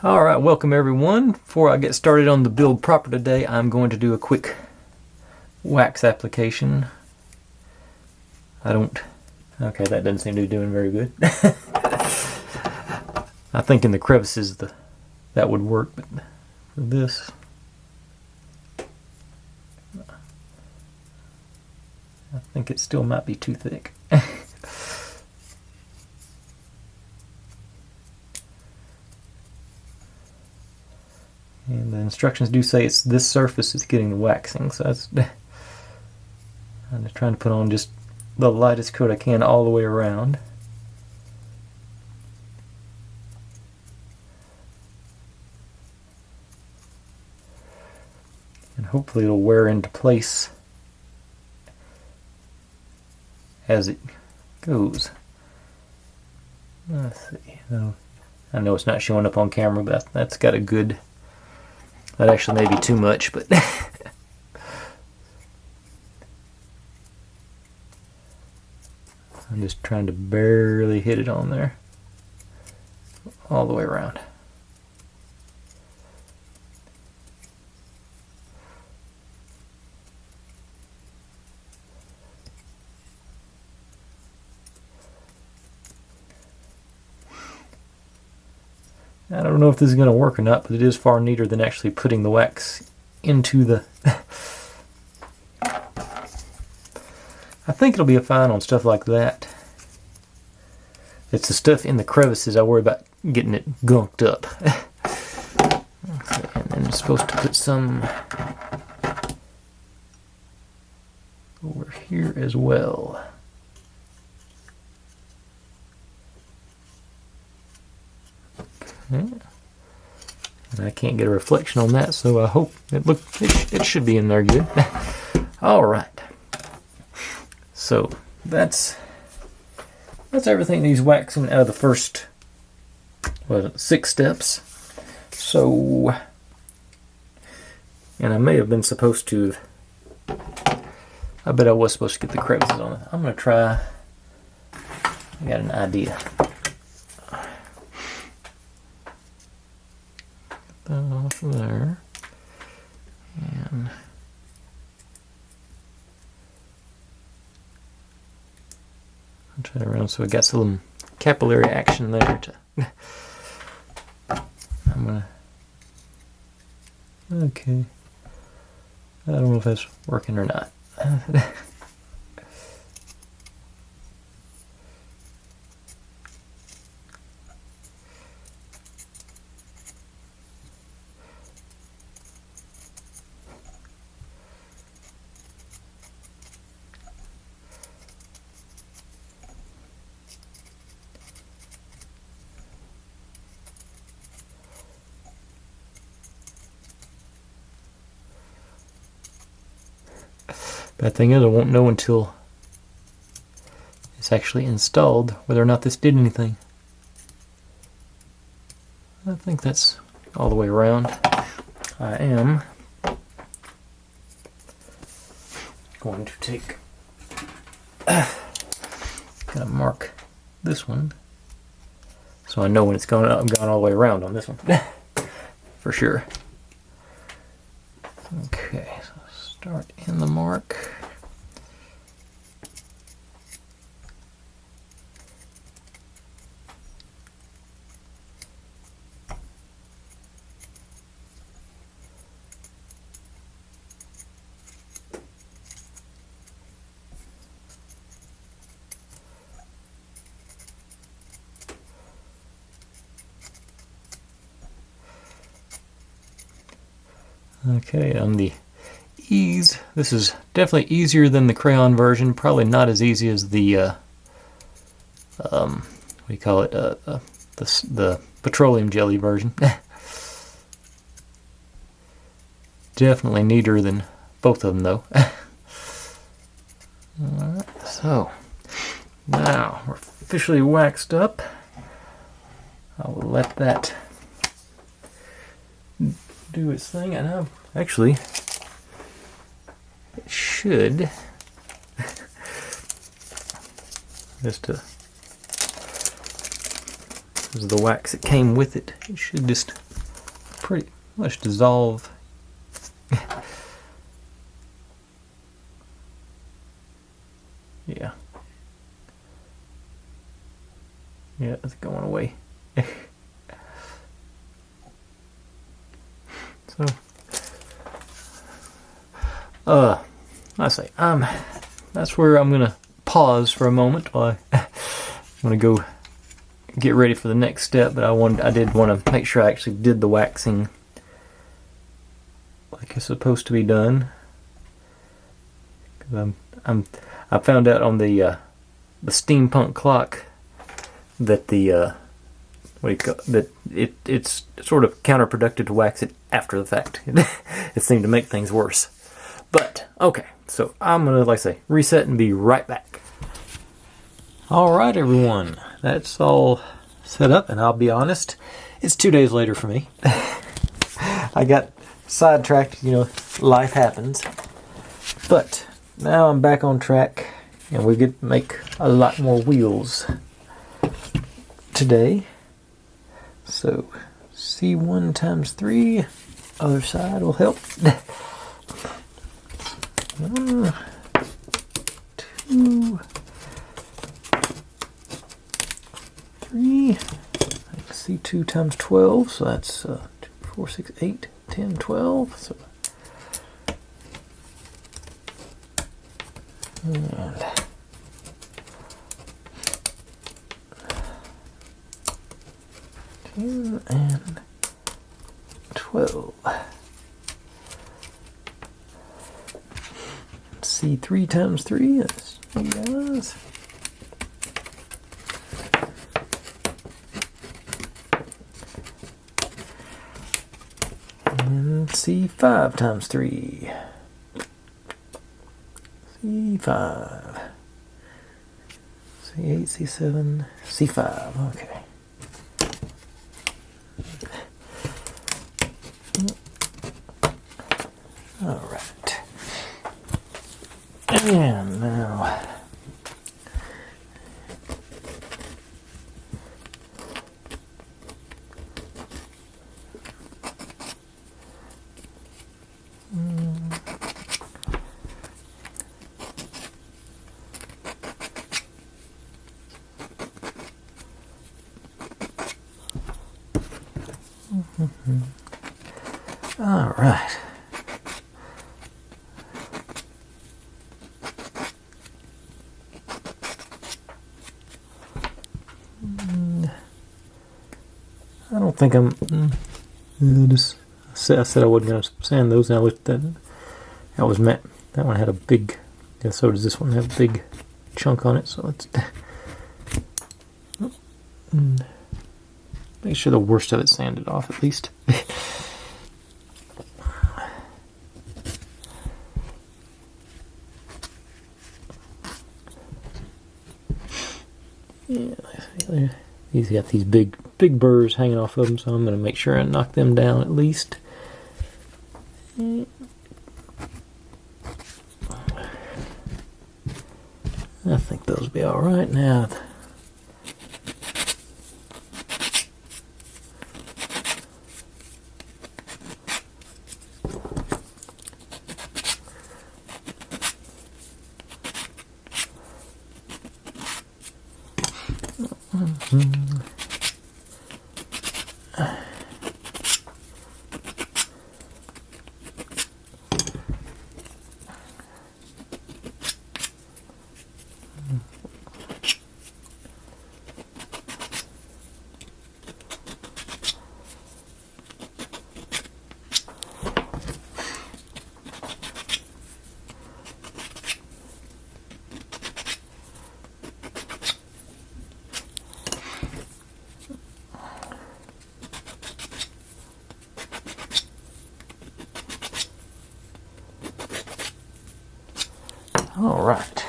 Alright, welcome everyone. Before I get started on the build proper today, I'm going to do a quick wax application. Okay, that doesn't seem to be doing very good. I think in the crevices that would work, but for this, I think it still might be too thick. And the instructions do say it's this surface is getting the waxing, so that's I'm just trying to put on just the lightest coat I can all the way around. And hopefully it'll wear into place as it goes. Let's see. I know it's not showing up on camera, but that's got a good... That actually may be too much, but I'm just trying to barely hit it on there all the way around. I don't know if this is going to work or not, but it is far neater than actually putting the wax into the... I think it'll be fine on stuff like that. It's the stuff in the crevices I worry about getting it gunked up. And then it's supposed to put some over here as well. And I can't get a reflection on that, so I hope it should be in there good. All right. So that's everything needs waxing out of the first 6 steps. So, and I may have been supposed to. I bet I was supposed to get the crevices on it. I'm gonna try. I got an idea. Off there, and I'll turn it around so it got some capillary action there. Okay. I don't know if that's working or not. Bad thing is I won't know until it's actually installed whether or not this did anything. I think that's all the way around. I am going to take kind of mark this one so I know when it's gone all the way around on this one for sure. Okay, so start in the mark. Okay, on the ease, this is definitely easier than the crayon version. Probably not as easy as the what do you call it? The petroleum jelly version. Definitely neater than both of them, though. Alright, so now we're officially waxed up. I will let that do its thing, and I've actually it should just this is the wax that came with it. It should just pretty much dissolve. Yeah. Yeah, it's going away. So, I say, that's where I'm gonna pause for a moment while I'm gonna go get ready for the next step. But I did want to make sure I actually did the waxing like it's supposed to be done. 'Cause I found out on the steampunk clock that it's sort of counterproductive to wax it after the fact. It seemed to make things worse. But okay, so I'm gonna, like I say, reset and be right back. All right, everyone, that's all set up, and I'll be honest, it's 2 days later for me. I got sidetracked, life happens. But now I'm back on track, and we get to make a lot more wheels today. So C1 times 3, other side will help. 1, 2, 3. C2 times 12, so that's 2, 4, 6, 8, 10, 12. So, and 10 and 12. C3 times 3, that's 3 guys. And C5 times 3. C5. C8, C7, C5, okay. All right. And now all right. I don't think I'm. I said I wasn't going to sand those. And I looked at that. That was meant. That one had a big. Yeah, so does this one have a big chunk on it. So let's make sure the worst of it sanded off at least. Yeah, he's got these big burrs hanging off of them, so I'm going to make sure I knock them down at least. I think those will be all right now. All right.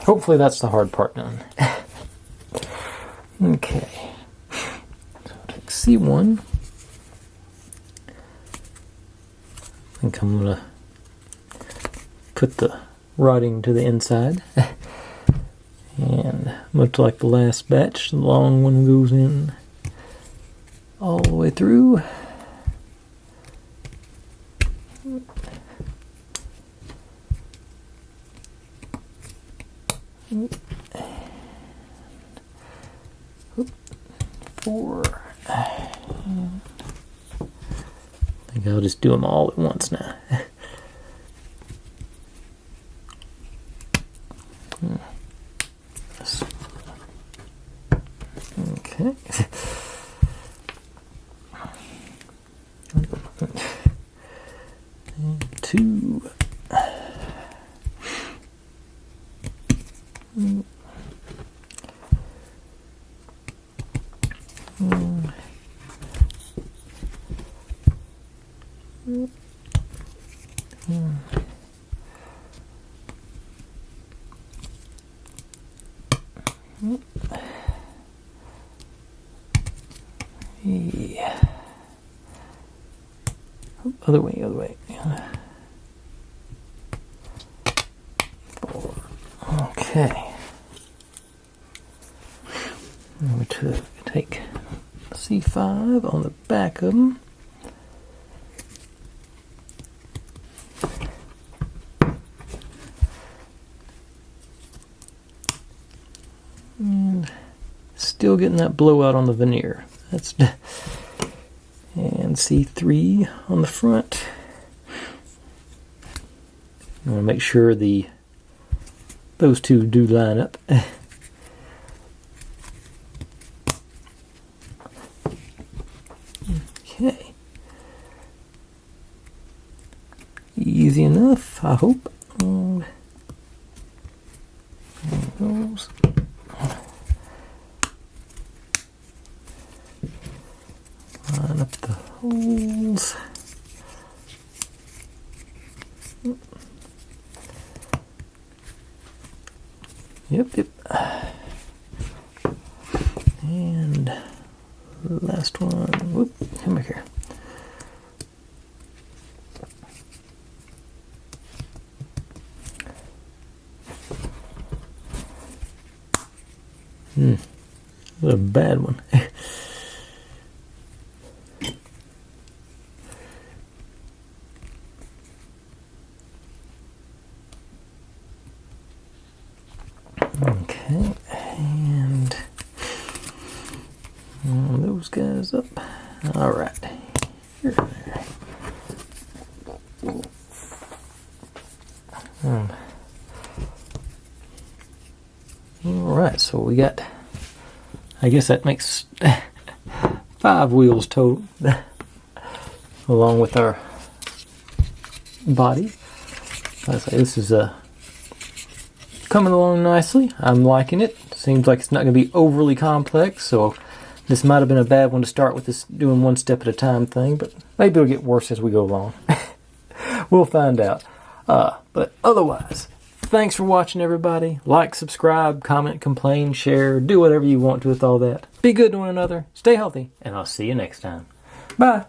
Hopefully that's the hard part done. Okay. So take C1. I think I'm going to put the writing to the inside. And much like the last batch, the long one goes in all the way through. Four. I think I'll just do them all at once now. Okay. Two. Yeah. Other way, other way. Four. Okay. Now we take C5 on the back of them. And still getting that blowout on the veneer. That's and C3 on the front. I want to make sure those two do line up. Okay. Easy enough, I hope. There it goes. Line up the holes. Yep. And last one. Whoop, come back here. What a bad one. Okay, and those guys up. All right. Here. All right, so we got, I guess that makes 5 wheels total, along with our body. I say this is coming along nicely. I'm liking it. Seems like it's not going to be overly complex, so this might have been a bad one to start with, this doing one step at a time thing, but maybe it'll get worse as we go along. We'll find out. But otherwise, thanks for watching, everybody. Like, subscribe, comment, complain, share, do whatever you want to with all that. Be good to one another, stay healthy, and I'll see you next time. Bye.